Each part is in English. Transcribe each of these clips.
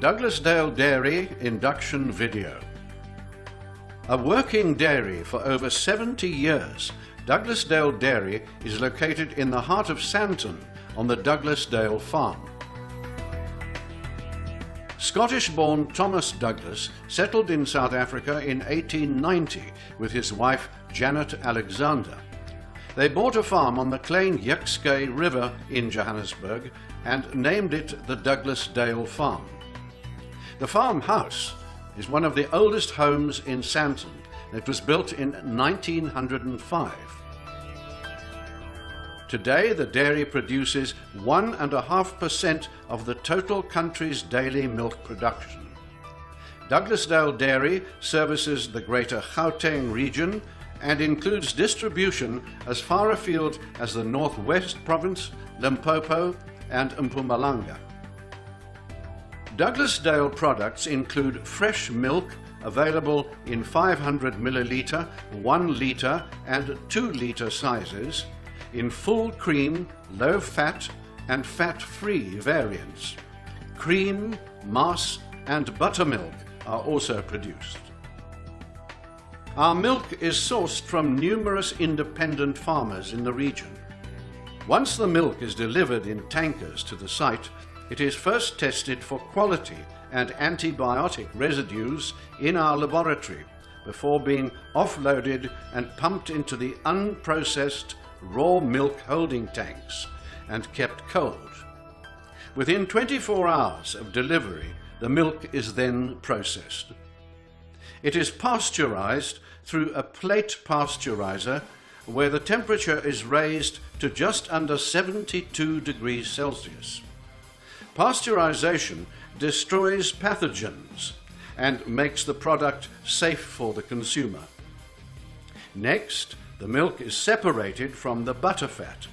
Douglasdale Dairy induction video. A working dairy for over 70 years, Douglasdale Dairy is located in the heart of Santon on the Douglasdale farm. Scottish-born Thomas Douglas settled in South Africa in 1890 with his wife Janet Alexander. They bought a farm on the Klein-Yukskei River in Johannesburg and named it the Douglasdale Farm. The farmhouse is one of the oldest homes in Santon. It was built in 1905. Today, the dairy produces 1.5% of the total country's daily milk production. Douglasdale Dairy services the Greater Gauteng region and includes distribution as far afield as the Northwest Province, Limpopo, and Mpumalanga. Douglasdale products include fresh milk available in 500 milliliter, 1 litre and 2 litre sizes, in full cream, low fat and fat-free variants. Cream, mass and buttermilk are also produced. Our milk is sourced from numerous independent farmers in the region. Once the milk is delivered in tankers to the site, it is first tested for quality and antibiotic residues in our laboratory before being offloaded and pumped into the unprocessed raw milk holding tanks and kept cold. Within 24 hours of delivery, the milk is then processed. It is pasteurized through a plate pasteurizer where the temperature is raised to just under 72 degrees Celsius. Pasteurization destroys pathogens and makes the product safe for the consumer. Next, the milk is separated from the butterfat.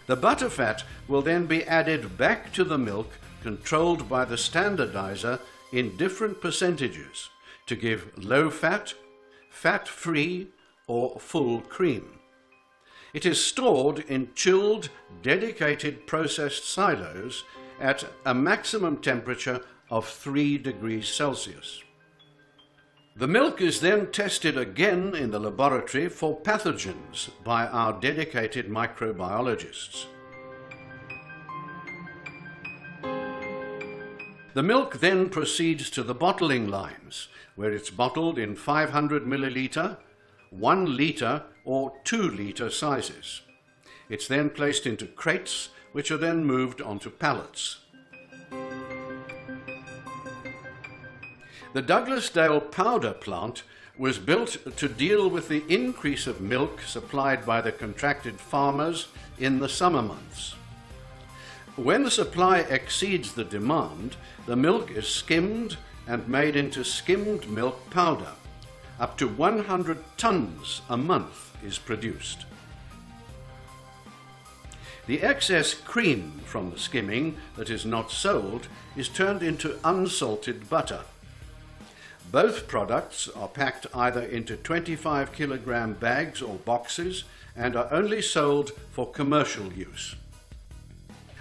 The butterfat will then be added back to the milk, controlled by the standardizer in different percentages to give low fat, fat-free, or full cream. It is stored in chilled, dedicated processed silos at a maximum temperature of 3 degrees Celsius. The milk is then tested again in the laboratory for pathogens by our dedicated microbiologists. The milk then proceeds to the bottling lines, where it's bottled in 500 milliliter, 1 litre or 2 litre sizes. It's then placed into crates, which are then moved onto pallets. The Douglasdale powder plant was built to deal with the increase of milk supplied by the contracted farmers in the summer months. When the supply exceeds the demand, the milk is skimmed and made into skimmed milk powder. Up to 100 tons a month is produced. The excess cream from the skimming that is not sold is turned into unsalted butter. Both products are packed either into 25 kilogram bags or boxes and are only sold for commercial use.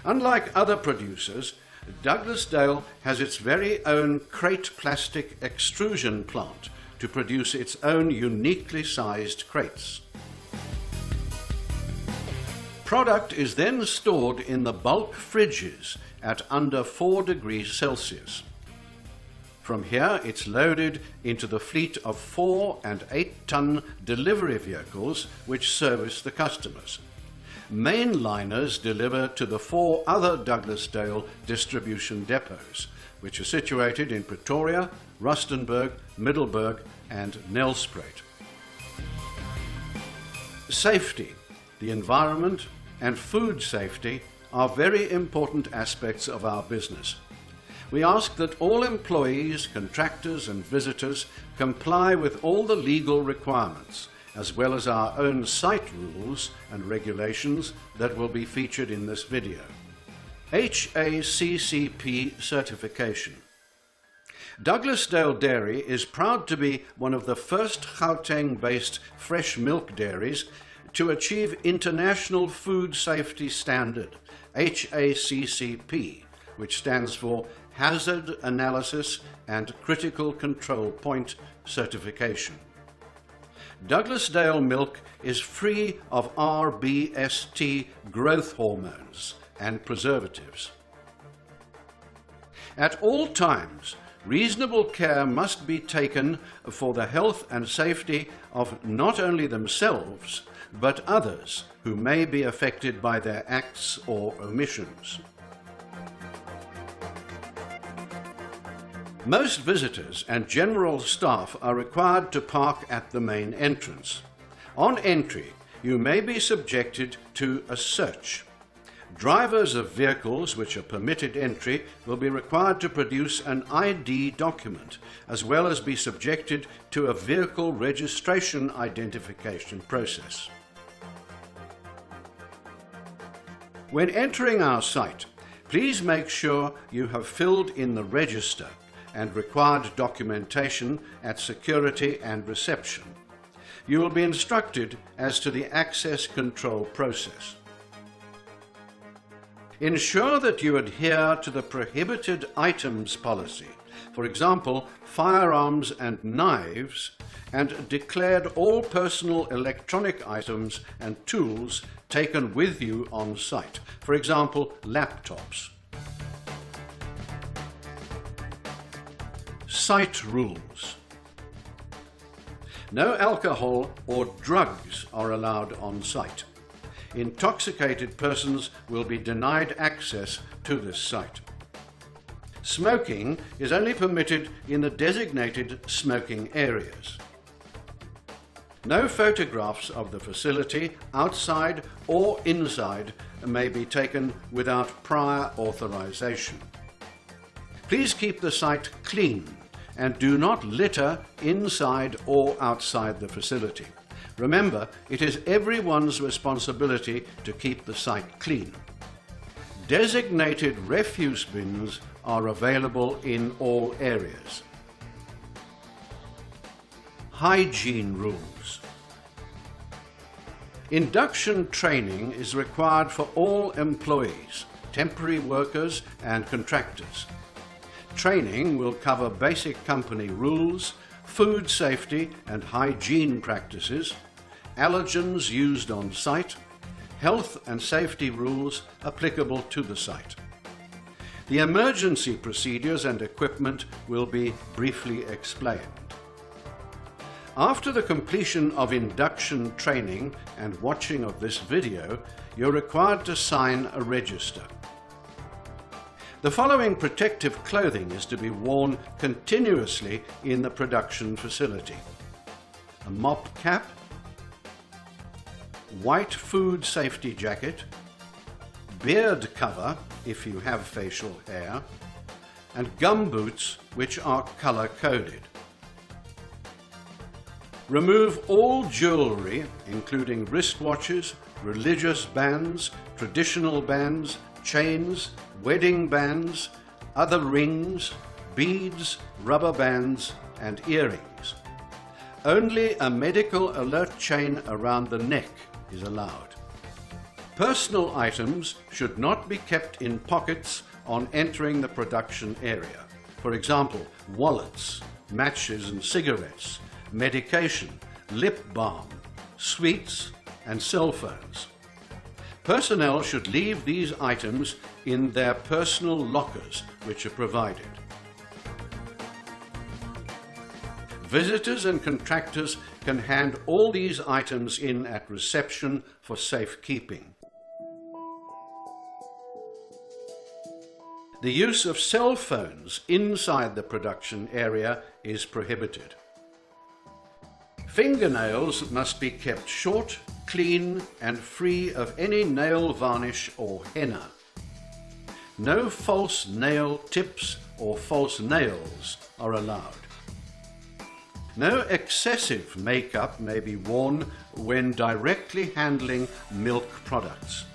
Unlike other producers, Douglasdale has its very own crate plastic extrusion plant to produce its own uniquely sized crates. Product is then stored in the bulk fridges at under 4 degrees Celsius. From here, it's loaded into the fleet of 4 and 8 ton delivery vehicles which service the customers. Mainliners deliver to the 4 other Douglasdale distribution depots, which are situated in Pretoria, Rustenburg, Middelburg, and Nelspruit. Safety, the environment, and food safety are very important aspects of our business. We ask that all employees, contractors, and visitors comply with all the legal requirements, as well as our own site rules and regulations that will be featured in this video. HACCP certification. Douglasdale Dairy is proud to be one of the first Gauteng-based fresh milk dairies to achieve International Food Safety Standard, HACCP, which stands for hazard analysis and critical control point certification. Douglasdale milk is free of RBST growth hormones and preservatives. At all times, reasonable care must be taken for the health and safety of not only themselves, but others who may be affected by their acts or omissions. Most visitors and general staff are required to park at the main entrance. On entry, you may be subjected to a search. Drivers of vehicles which are permitted entry will be required to produce an ID document, as well as be subjected to a vehicle registration identification process. When entering our site, please make sure you have filled in the register and required documentation at security and reception. You will be instructed as to the access control process. Ensure that you adhere to the prohibited items policy, for example, firearms and knives, and declared all personal electronic items and tools taken with you on site, for example, laptops. Site rules. No alcohol or drugs are allowed on site. Intoxicated persons will be denied access to this site. Smoking is only permitted in the designated smoking areas. No photographs of the facility, outside or inside, may be taken without prior authorization. Please keep the site clean and do not litter inside or outside the facility. Remember, it is everyone's responsibility to keep the site clean. Designated refuse bins are available in all areas. Hygiene rules. Induction training is required for all employees, temporary workers and contractors. Training will cover basic company rules, food safety and hygiene practices, allergens used on site, health and safety rules applicable to the site. The emergency procedures and equipment will be briefly explained. After the completion of induction training and watching of this video, you're required to sign a register. The following protective clothing is to be worn continuously in the production facility: a mop cap, white food safety jacket, beard cover if you have facial hair, and gumboots which are color-coded. Remove all jewelry, including wristwatches, religious bands, traditional bands, chains, wedding bands, other rings, beads, rubber bands, and earrings. Only a medical alert chain around the neck is allowed. Personal items should not be kept in pockets on entering the production area. For example, wallets, matches and cigarettes, medication, lip balm, sweets, and cell phones. Personnel should leave these items in their personal lockers, which are provided. Visitors and contractors can hand all these items in at reception for safekeeping. The use of cell phones inside the production area is prohibited. Fingernails must be kept short, clean, and free of any nail varnish or henna. No false nail tips or false nails are allowed. No excessive makeup may be worn when directly handling milk products.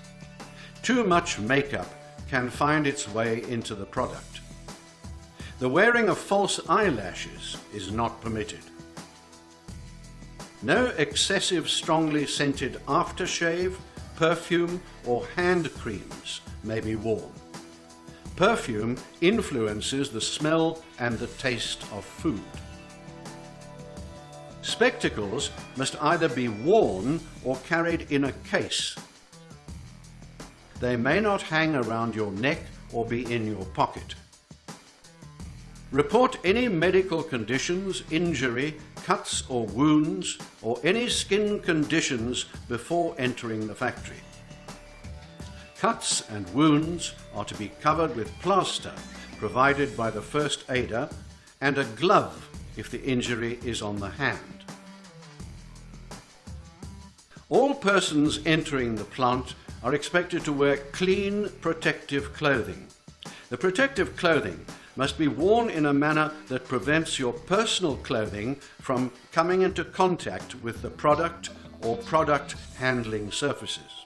Too much makeup can find its way into the product. The wearing of false eyelashes is not permitted. No excessive strongly scented aftershave, perfume or hand creams may be worn. Perfume influences the smell and the taste of food. Spectacles must either be worn or carried in a case. They may not hang around your neck or be in your pocket. Report any medical conditions, injury, cuts or wounds, or any skin conditions before entering the factory. Cuts and wounds are to be covered with plaster provided by the first aider and a glove if the injury is on the hand. All persons entering the plant are expected to wear clean protective clothing. The protective clothing must be worn in a manner that prevents your personal clothing from coming into contact with the product or product handling surfaces.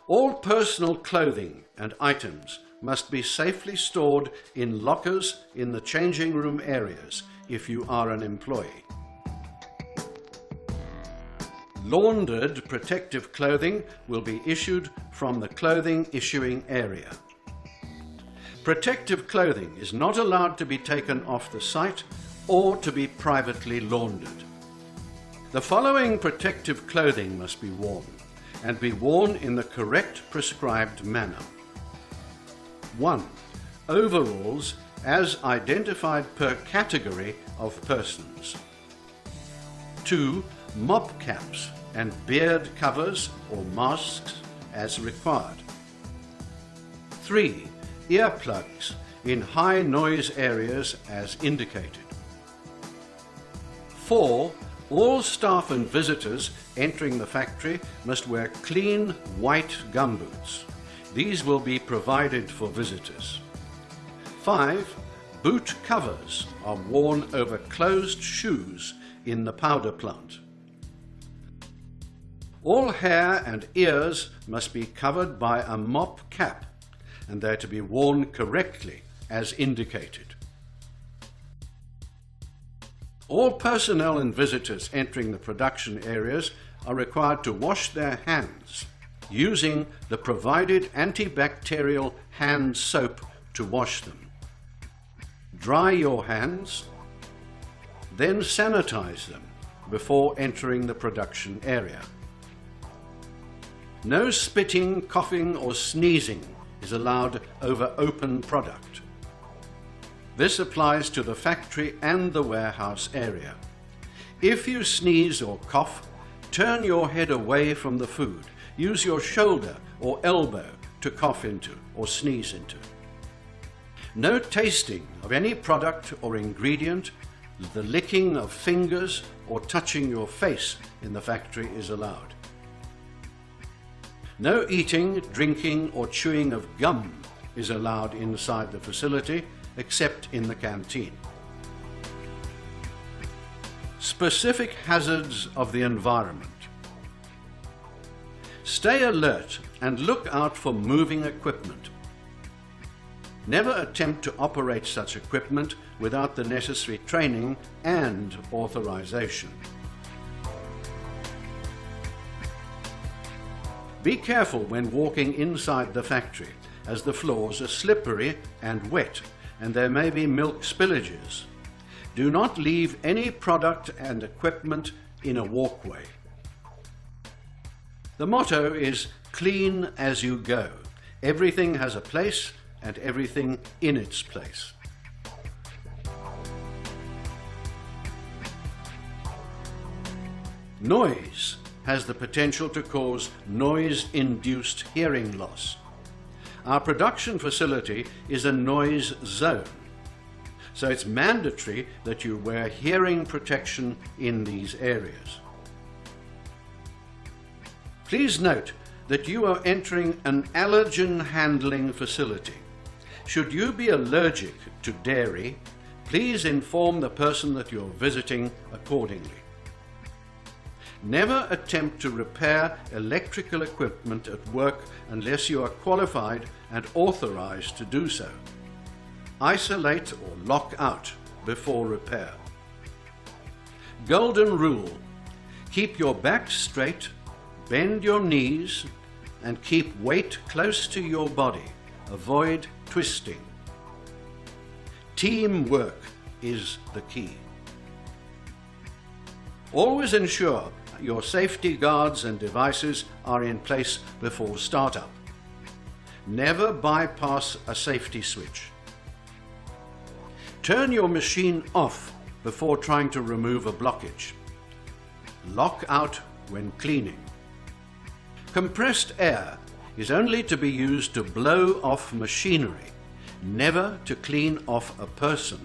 All personal clothing and items must be safely stored in lockers in the changing room areas if you are an employee. Laundered protective clothing will be issued from the clothing issuing area. Protective clothing is not allowed to be taken off the site or to be privately laundered. The following protective clothing must be worn, and be worn in the correct prescribed manner. 1. Overalls as identified per category of persons. 2. Mop caps and beard covers or masks as required. 3. Earplugs in high noise areas as indicated. 4. All staff and visitors entering the factory must wear clean white gumboots. These will be provided for visitors. 5. Boot covers are worn over closed shoes in the powder plant. All hair and ears must be covered by a mop cap, and they're to be worn correctly as indicated. All personnel and visitors entering the production areas are required to wash their hands using the provided antibacterial hand soap to wash them. Dry your hands, then sanitize them before entering the production area. No spitting, coughing or sneezing is allowed over open product. This applies to the factory and the warehouse area. If you sneeze or cough, turn your head away from the food. Use your shoulder or elbow to cough into or sneeze into. No tasting of any product or ingredient, the licking of fingers or touching your face in the factory is allowed. No eating, drinking or chewing of gum is allowed inside the facility except in the canteen. Specific hazards of the environment. Stay alert and look out for moving equipment. Never attempt to operate such equipment without the necessary training and authorization. Be careful when walking inside the factory, as the floors are slippery and wet, and there may be milk spillages. Do not leave any product and equipment in a walkway. The motto is clean as you go. Everything has a place and everything in its place. Noise has the potential to cause noise-induced hearing loss. Our production facility is a noise zone, so it's mandatory that you wear hearing protection in these areas. Please note that you are entering an allergen handling facility. Should you be allergic to dairy, please inform the person that you're visiting accordingly. Never attempt to repair electrical equipment at work unless you are qualified and authorized to do so. Isolate or lock out before repair. Golden rule: keep your back straight, bend your knees, and keep weight close to your body Avoid twisting. Teamwork is the key. Always ensure your safety guards and devices are in place before startup. Never bypass a safety switch. Turn your machine off before trying to remove a blockage. Lock out when cleaning. Compressed air is only to be used to blow off machinery, never to clean off a person.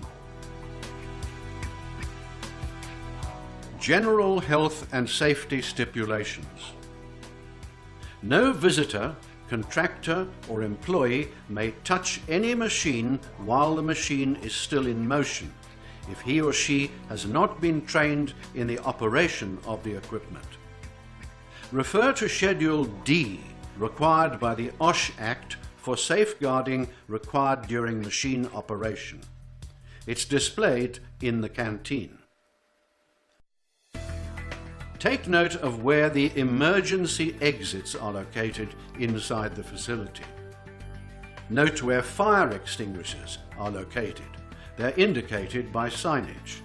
General health and safety stipulations. No visitor, contractor or employee may touch any machine while the machine is still in motion if he or she has not been trained in the operation of the equipment. Refer to Schedule D, required by the OSH Act for safeguarding required during machine operation. It's displayed in the canteen. Take note of where the emergency exits are located inside the facility. Note where fire extinguishers are located. They're indicated by signage.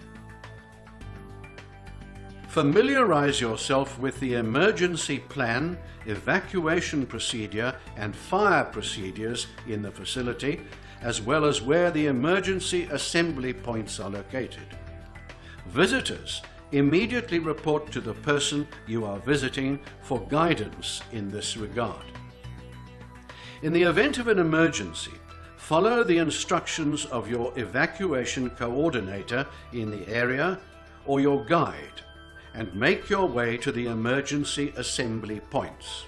Familiarize yourself with the emergency plan, evacuation procedure and fire procedures in the facility, as well as where the emergency assembly points are located. Visitors immediately report to the person you are visiting for guidance in this regard. In the event of an emergency, follow the instructions of your evacuation coordinator in the area or your guide and make your way to the emergency assembly points.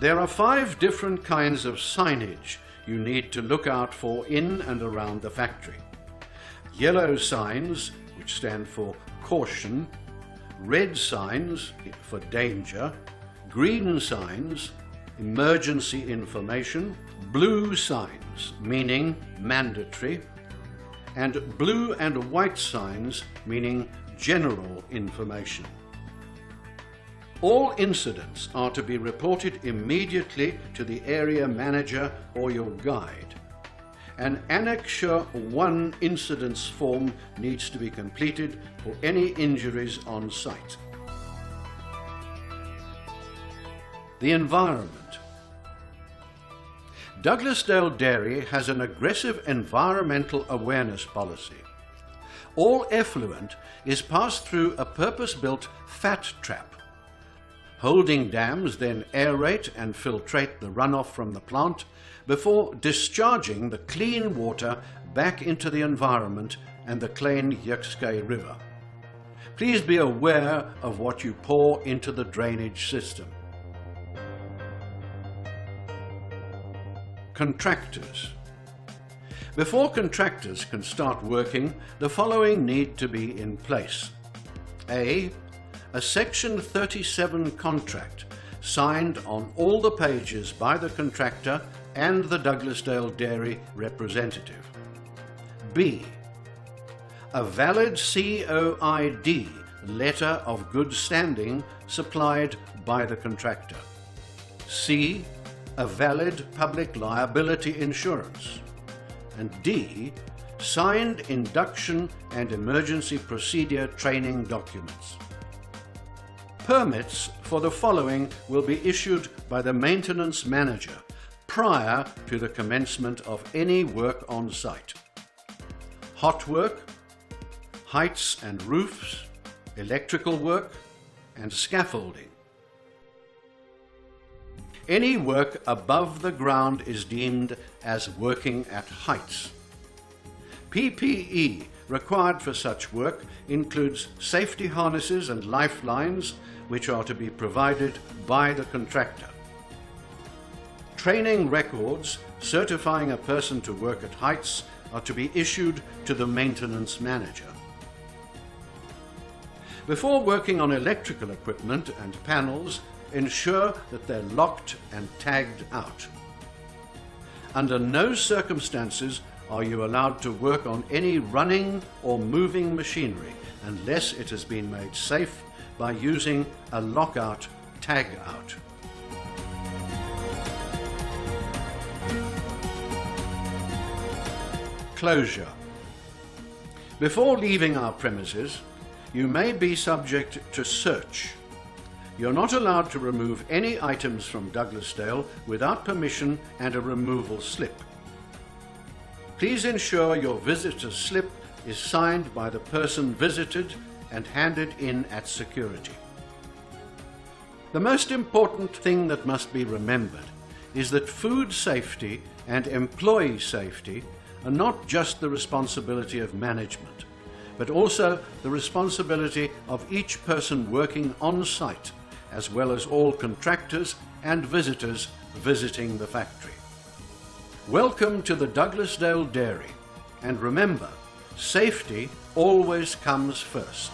There are 5 different kinds of signage you need to look out for in and around the factory. Yellow signs, which stand for caution, red signs for danger, green signs, emergency information, blue signs meaning mandatory, and blue and white signs meaning general information. All incidents are to be reported immediately to the area manager or your guide. An Annexure 1 incidents form needs to be completed for any injuries on site. The environment. Douglasdale Dairy has an aggressive environmental awareness policy. All effluent is passed through a purpose-built fat trap. Holding dams then aerate and filtrate the runoff from the plant before discharging the clean water back into the environment and the Klein-Yukskay River. Please be aware of what you pour into the drainage system. Contractors. Before contractors can start working, the following need to be in place. A Section 37 contract signed on all the pages by the contractor and the Douglasdale Dairy representative. B. A valid COID, letter of good standing, supplied by the contractor. C. A valid public liability insurance. And D. Signed induction and emergency procedure training documents. Permits for the following will be issued by the maintenance manager prior to the commencement of any work on site. Hot work, heights and roofs, electrical work, and scaffolding. Any work above the ground is deemed as working at heights. PPE required for such work includes safety harnesses and lifelines, which are to be provided by the contractor. Training records certifying a person to work at heights are to be issued to the maintenance manager. Before working on electrical equipment and panels, ensure that they're locked and tagged out. Under no circumstances are you allowed to work on any running or moving machinery unless it has been made safe by using a lockout tag out. closure. Before leaving our premises, you may be subject to search. You're not allowed to remove any items from Douglasdale without permission and a removal slip. Please ensure your visitor's slip is signed by the person visited and handed in at security. The most important thing that must be remembered is that food safety and employee safety are not just the responsibility of management, but also the responsibility of each person working on site, as well as all contractors and visitors visiting the factory. Welcome to the Douglasdale Dairy, and remember, safety always comes first.